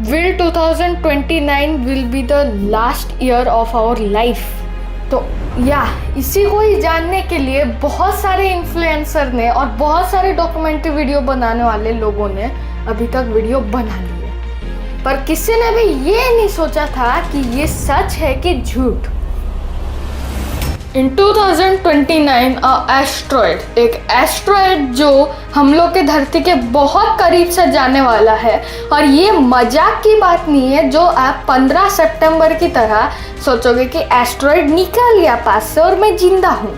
will 2029 will be the last year of our life? तो इसी को ही जानने के लिए बहुत सारे इन्फ्लुएंसर ने और बहुत सारे डॉक्यूमेंट्री वीडियो बनाने वाले लोगों ने अभी तक वीडियो बना ली है, पर किसी ने भी ये नहीं सोचा था कि ये सच है कि झूठ। इन 2029 एक एस्ट्रॉयड जो हम लोग के धरती के बहुत करीब से जाने वाला है, और ये मजाक की बात नहीं है जो आप 15 सितंबर की तरह सोचोगे कि एस्ट्रॉयड निकल गया पास से और मैं जिंदा हूँ।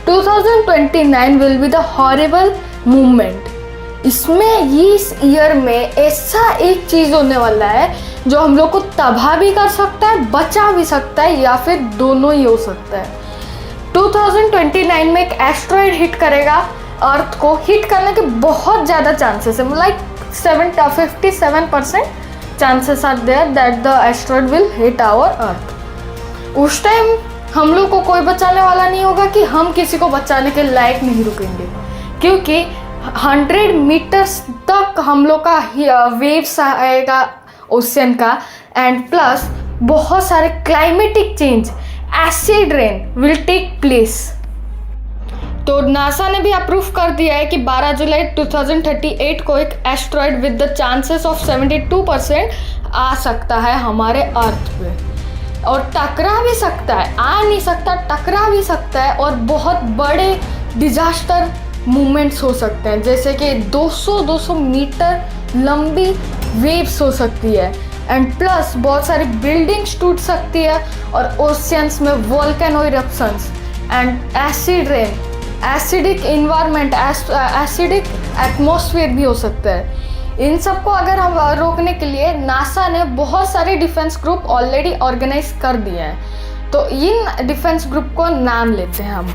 2029 will be the horrible movement. इसमें इस ईयर में ऐसा एक चीज़ होने वाला है जो हम लोग को तबाह भी कर सकता है, बचा भी सकता है, या फिर दोनों ही हो सकता है। 2029 में एक एस्ट्रॉयड हिट करेगा, अर्थ को हिट करने के बहुत ज़्यादा चांसेस है, like 57% chances are there that the asteroid will hit our earth. उस टाइम हम लोग को कोई बचाने वाला नहीं होगा कि हम किसी को बचाने के लायक नहीं रुकेंगे, क्योंकि 100 मीटर्स तक हम लोग का वेव्स आएगा ओशियन का, एंड प्लस बहुत सारे climatic change, acid rain will take place. तो नासा ने भी अप्रूव कर दिया है कि 12 जुलाई 2038 को एक asteroid with the chances of 72% आ सकता है हमारे अर्थ पे, और टकरा भी सकता है, आ नहीं सकता, टकरा भी सकता है, और बहुत बड़े डिजास्टर मूवमेंट्स हो सकते हैं, जैसे कि 200 मीटर लंबी वेव्स हो सकती है, एंड प्लस बहुत सारी बिल्डिंग्स टूट सकती है, और ओशियंस में volcano eruptions and acid rain, acidic environment, acidic atmosphere भी हो सकता है। इन सबको अगर हम रोकने के लिए नासा ने बहुत सारे डिफेंस ग्रुप ऑलरेडी ऑर्गेनाइज कर दिए हैं। तो इन डिफेंस ग्रुप को नाम लेते हैं हम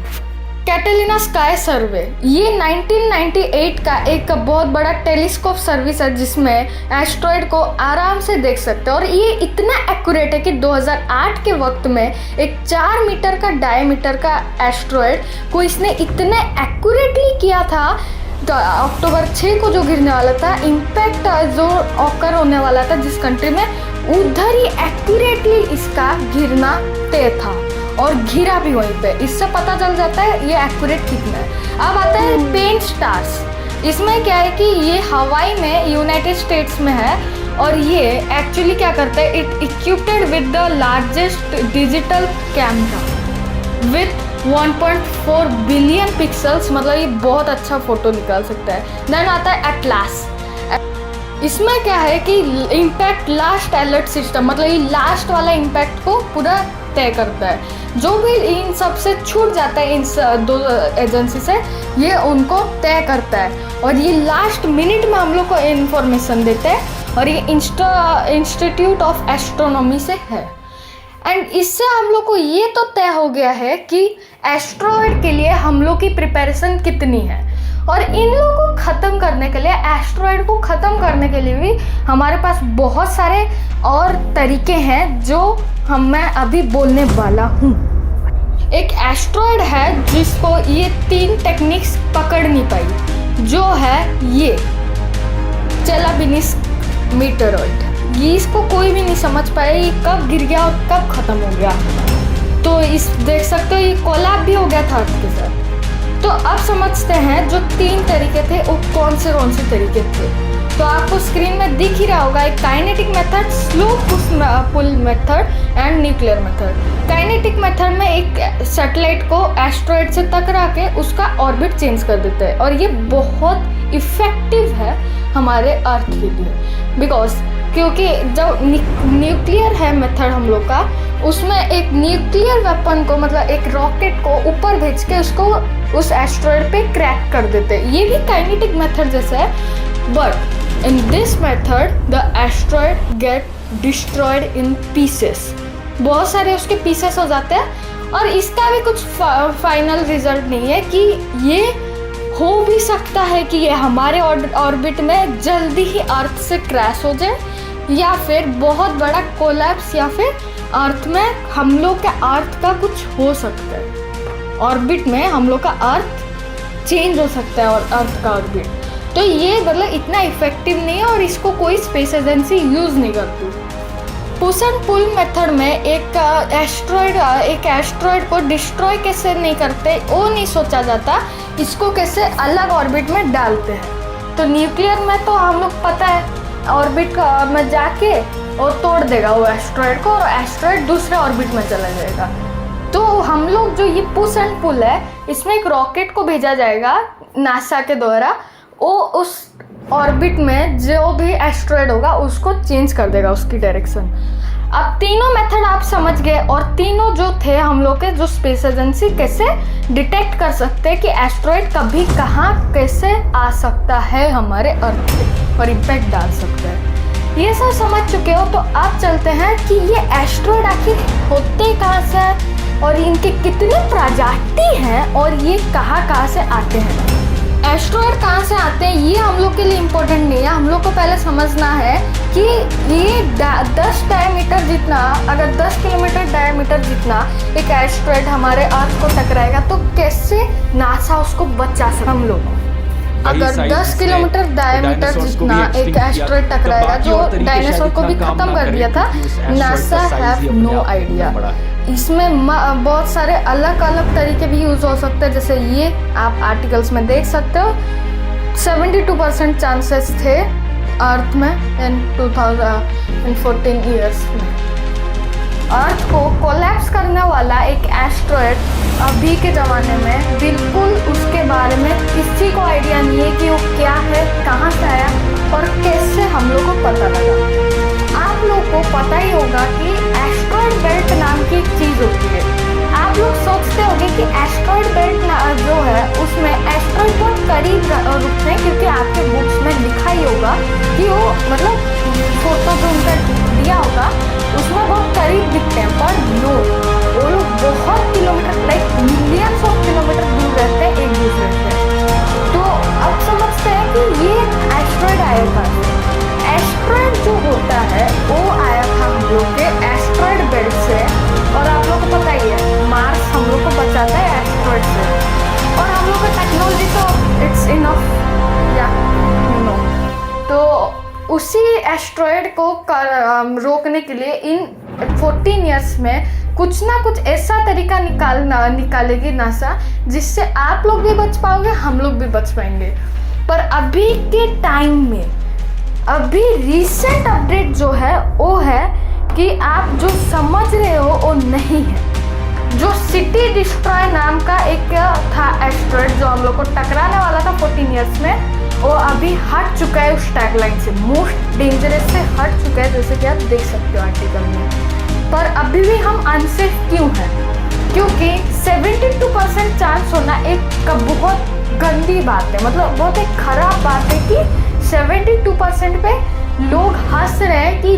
कैटेलिना स्काई सर्वे। ये 1998 का एक बहुत बड़ा टेलीस्कोप सर्विस है जिसमें एस्ट्रॉयड को आराम से देख सकते हैं, और ये इतना एक्यूरेट है कि 2008 के वक्त में एक 4 मीटर का डायमीटर का एस्ट्रॉयड को इसने इतने एक्यूरेटली किया था। तो अक्टूबर 6 को जो गिरने वाला था, इम्पैक्ट जो ऑकर होने वाला था जिस कंट्री में, उधर ही एक्यूरेटली इसका गिरना तय था, और घिरा भी वहीं पे। इससे पता चल जाता है ये एक्यूरेट कितना है। अब आता है पेंट स्टार्स। इसमें क्या है कि ये हवाई में यूनाइटेड स्टेट्स में है, और ये एक्चुअली क्या करता है, it equipped with the largest digital camera with 1.4 billion pixels, मतलब ये बहुत अच्छा फोटो निकाल सकता है। देन आता है एटलास। इसमें क्या है कि इम्पैक्ट लास्ट अलर्ट सिस्टम, मतलब ये लास्ट वाला इम्पैक्ट को पूरा तय करता है। जो भी इन सब से छूट जाता है, इन दो एजेंसी से, ये उनको तय करता है, और ये लास्ट मिनट में हम लोग को इन्फॉर्मेशन देते हैं, और ये इंस्टीट्यूट ऑफ एस्ट्रोनॉमी से है। एंड इससे हम लोग को ये तो तय हो गया है कि एस्ट्रॉयड के लिए हम लोग की प्रिपरेशन कितनी है, और इन लोगों को ख़त्म करने के लिए, एस्ट्रॉयड को ख़त्म करने के लिए भी हमारे पास बहुत सारे और तरीके हैं जो मैं अभी बोलने वाला हूँ। एक एस्ट्रॉयड है जिसको ये 3 टेक्निक्स पकड़ नहीं पाई, जो है ये चेलाबिनस्की मीटरॉइड। ये इसको कोई भी नहीं समझ पाया ये कब गिर गया और कब ख़त्म हो गया। तो इस देख सकते हो ये कोलैब भी हो गया था अर्थ के साथ। तो अब समझते हैं जो 3 तरीके थे वो कौन से तरीके थे। तो आपको स्क्रीन में दिख ही रहा होगा, एक kinetic method, slow pull method and nuclear method. Kinetic method में एक सैटेलाइट को एस्ट्रॉयड से टकरा के उसका ऑर्बिट चेंज कर देते हैं, और ये बहुत इफ़ेक्टिव है हमारे अर्थ के लिए, बिकॉज क्योंकि जब न्यूक्लियर है मेथड हम लोग का, उसमें एक न्यूक्लियर वेपन को, मतलब एक रॉकेट को ऊपर भेज के उसको उस एस्ट्रॉयड पे क्रैक कर देते हैं। ये भी काइनेटिक मेथड जैसा है, but in this method the asteroid get destroyed in pieces। बहुत सारे उसके पीसेस हो जाते हैं, और इसका भी कुछ फाइनल रिजल्ट नहीं है कि ये हो भी सकता है कि ये हमारे ऑर्बिट में जल्दी ही अर्थ से क्रैश हो जाए, या फिर बहुत बड़ा कोलैप्स, या फिर अर्थ में हम लोग का अर्थ का कुछ हो सकता है। ऑर्बिट में हम लोग का अर्थ चेंज हो सकता है, और अर्थ का ऑर्बिट। तो ये मतलब इतना इफेक्टिव नहीं है और इसको कोई स्पेस एजेंसी यूज़ नहीं करती। पुश एंड पुल मेथड में एक एस्ट्रॉयड को डिस्ट्रॉय कैसे नहीं करते वो नहीं सोचा जाता, इसको कैसे अलग ऑर्बिट में डालते हैं। तो न्यूक्लियर में तो हम लोग पता है ऑर्बिट में जाके और तोड़ देगा वो एस्ट्रॉयड को और एस्ट्रॉयड दूसरे ऑर्बिट में चला जाएगा। तो हम लोग जो ये पुश एंड पुल है इसमें एक रॉकेट को भेजा जाएगा नासा के द्वारा, वो उस ऑर्बिट में जो भी एस्ट्रॉयड होगा उसको चेंज कर देगा उसकी डायरेक्शन। अब तीनों मेथड आप समझ गए और तीनों जो थे हम लोग के जो स्पेस एजेंसी कैसे डिटेक्ट कर सकते हैं कि एस्ट्रॉयड कभी कहाँ कैसे आ सकता है हमारे अर्थ पे और इम्पैक्ट डाल सकता है। ये सब समझ चुके हो तो अब चलते हैं कि ये एस्ट्रॉयड आखिर होते कहाँ से हैं और इनके कितने प्रजाति हैं और ये कहाँ से आते हैं। एस्ट्रॉयड कहाँ से आते हैं ये हम लोग के लिए इम्पोर्टेंट नहीं है, हम लोग को पहले समझना है कि ये 10 डायमीटर जितना, अगर 10 किलोमीटर डायमीटर जितना एक एस्ट्रॉयड हमारे अर्थ को टकराएगा तो कैसे नासा उसको बचा सकता। हम लोग अगर 10 किलोमीटर डायमीटर जितना एक एस्ट्रॉयड टकराएगा जो डायनासोर को भी खत्म कर दिया था, नासा हैव नो आइडिया। इसमें बहुत सारे अलग अलग तरीके भी यूज़ हो सकते हैं, जैसे ये आप आर्टिकल्स में देख सकते हो 72% चांसेस थे अर्थ में इन 2014 ईयर्स में। अर्थ को कोलैप्स करने वाला एक एस्ट्रॉयड अभी के ज़माने में बिल्कुल उसके बारे में किसी को आइडिया नहीं है कि वो क्या है, कहाँ से आया और कैसे हम लोग को पता लगा। आप लोग को पता ही होगा कि एस्ट्रॉयड बेल्ट नाम की एक चीज़ होती है। आप लोग सोचते होंगे कि एस्ट्रॉयड बेल्ट जो है उसमें एस्ट्रॉयड बहुत करीब रुकते हैं, क्योंकि आपके बुक्स में लिखा ही होगा कि वो मतलब फोटो जो उनका दिया होगा उसमें बहुत करीब दिखते हैं, पर नो, वो लोग बहुत kilometre like millions of kilometre दूर रहते हैं एक दूसरे से। तो अब समझते हैं कि ये एस्ट्रॉयड आया था। एस्ट्रॉयड जो होता है वो आया था हम लोग के एस्ट्रॉयड बेल्ट से, और आप लोग को पता ही है मार्स हम लोग को बचाता है एस्ट्रॉयड से, और हम लोग का टेक्नोलॉजी तो इट्स इनफ या नो। तो उसी एस्ट्रॉयड को रोकने के लिए इन 14 ईयर्स में कुछ ना कुछ ऐसा तरीका निकालेगी नासा जिससे आप लोग भी बच पाओगे, हम लोग भी बच पाएंगे। पर अभी के टाइम में अभी रिसेंट अपडेट जो है वो है कि आप जो समझ रहे हो वो नहीं है। जो सिटी डिस्ट्रॉय नाम का एक था एस्ट्रॉयड जो हम लोग को टकराने वाला था 14 ईयर्स में, वो अभी हट चुका है उस टैगलाइन से, मोस्ट डेंजरस से हट चुका है, जैसे कि आप देख सकते हो आर्टिकल में। पर अभी भी हम अनसेफ क्यों हैं? क्योंकि 72% चांस होना एक बहुत गंदी बात है, मतलब बहुत एक खराब बात है कि 72% पे लोग हंस रहे हैं कि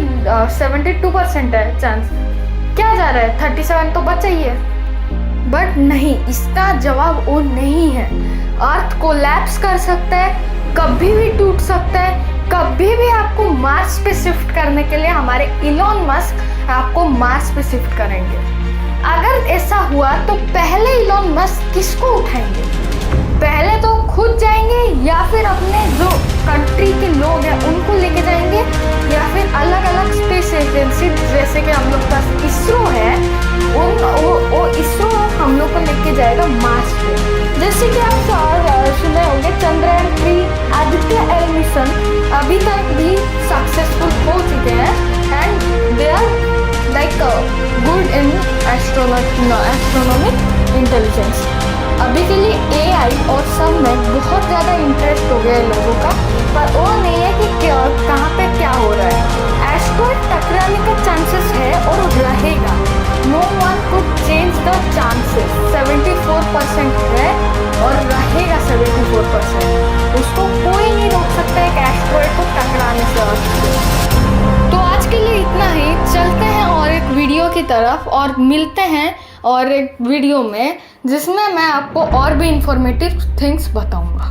72% है चांस, क्या जा रहा है 37 तो बचा ही है। बट नहीं, इसका जवाब वो नहीं है। अर्थ कोलैप्स कर सकता है, कभी भी टूट सकता है, कभी भी आपको मार्स पे शिफ्ट करने के लिए हमारे इलॉन मस्क आपको मार्स पे शिफ्ट करेंगे। अगर ऐसा हुआ तो पहले इलॉन मस्क किसको उठाएंगे? पहले तो खुद जाएंगे या फिर अपने जो कंट्री के लोग हैं उनको लेके जाएंगे, या फिर अलग अलग स्पेस एजेंसी जैसे कि हम लोग का इसरो है वो इसरो हम लोग को लेके जाएगा मार्स पे। जैसे कि आप सुने होंगे चंद्रयान 3 आदित्य एल मिशन अभी तक भी सक्सेसफुल हो चुके हैं and they are like good in astronomic intelligence. अभी के लिए AI और सब में बहुत ज़्यादा इंटरेस्ट हो गया है लोगों का, पर वो नहीं है कि कहाँ पे क्या हो रहा है। एस्ट्रॉयड टकराने का चांसेस है और रहेगा, no one could change the chances. 74% है और रहेगा 74%, उसको कोई नहीं रोक सकता एक एस्ट्रॉयड को टकराने से। तो आज के लिए इतना ही, चलते हैं और एक वीडियो की तरफ और मिलते हैं और एक वीडियो में जिसमें मैं आपको और भी इंफॉर्मेटिव थिंग्स बताऊंगा।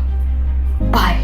बाय।